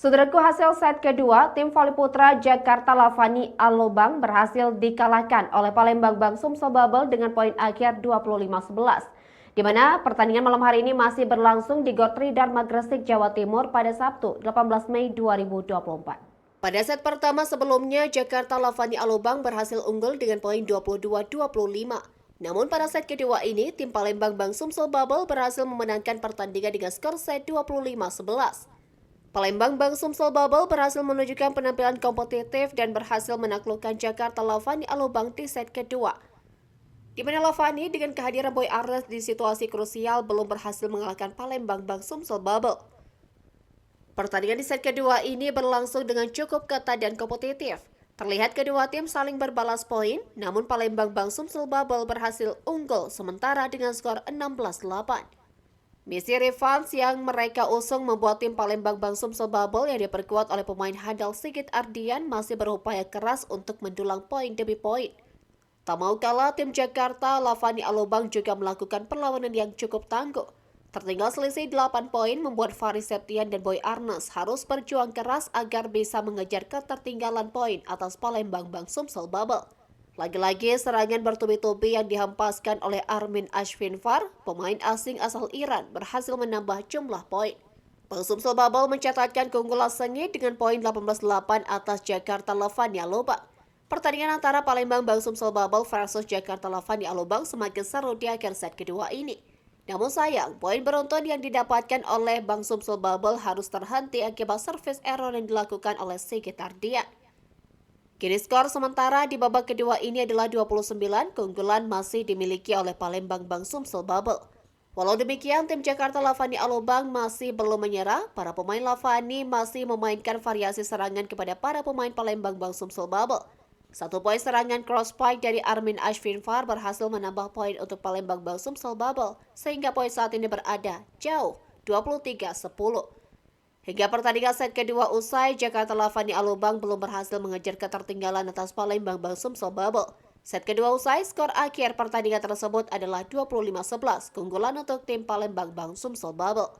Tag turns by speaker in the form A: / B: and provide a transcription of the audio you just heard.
A: Saudaraku, hasil set kedua, tim voli putra Jakarta Lavani Alobang berhasil dikalahkan oleh Palembang Bang Sumsel Bubble dengan poin akhir 25-11. Di mana pertandingan malam hari ini masih berlangsung di Gor Tridharma Gresik, Jawa Timur pada Sabtu 18 Mei 2024. Pada set pertama sebelumnya, Jakarta Lavani Alobang berhasil unggul dengan poin 22-25. Namun pada set kedua ini, tim Palembang Bang Sumsel Bubble berhasil memenangkan pertandingan dengan skor set 25-11. Palembang Bang Sumsel Bubble berhasil menunjukkan penampilan kompetitif dan berhasil menaklukkan Jakarta Lavani Alobang di set kedua. Di mana Lavani dengan kehadiran Boy Arnes di situasi krusial belum berhasil mengalahkan Palembang Bang Sumsel Bubble. Pertandingan di set kedua ini berlangsung dengan cukup ketat dan kompetitif. Terlihat kedua tim saling berbalas poin, namun Palembang Bang Sumsel Bubble berhasil unggul sementara dengan skor 16-8. Misi revanche yang mereka usung membuat tim Palembang Bang Sumsel Bubble yang diperkuat oleh pemain handal Sigit Ardian masih berupaya keras untuk mendulang poin demi poin. Tak mau kalah, tim Jakarta Lavani Alobang juga melakukan perlawanan yang cukup tangguh. Tertinggal selisih 8 poin membuat Faris Septian dan Boy Arnes harus berjuang keras agar bisa mengejar ketertinggalan poin atas Palembang Bang Sumsel Bubble. Lagi-lagi serangan bertubi-tubi yang dihempaskan oleh Armin Ashfinfar, pemain asing asal Iran, berhasil menambah jumlah poin. Bang Sumsel Bubble mencatatkan keunggulan sengit dengan poin 18-8 atas Jakarta Lavani Alobang. Pertandingan antara Palembang Bang Sumsel Bubble versus Jakarta Lavani Alobang semakin seru di akhir set kedua ini. Namun sayang, poin beruntun yang didapatkan oleh Bang Sumsel Bubble harus terhenti akibat service error yang dilakukan oleh Sigit Ardian. Kini skor sementara di babak kedua ini adalah 29, keunggulan masih dimiliki oleh Palembang Bang Sumsel Bubble. Walau demikian, tim Jakarta Lavani Alobang masih belum menyerah. Para pemain Lavani masih memainkan variasi serangan kepada para pemain Palembang Bang Sumsel Bubble. 1 poin serangan cross pike dari Armin Ashfinfar berhasil menambah poin untuk Palembang Bang Sumsel Bubble, sehingga poin saat ini berada jauh 23-10. Hingga pertandingan set kedua usai, Jakarta Lavani Alobang belum berhasil mengejar ketertinggalan atas Palembang Bang Sumsel Bubble. Set kedua usai, skor akhir pertandingan tersebut adalah 25-11, keunggulan untuk tim Palembang Bang Sumsel Bubble.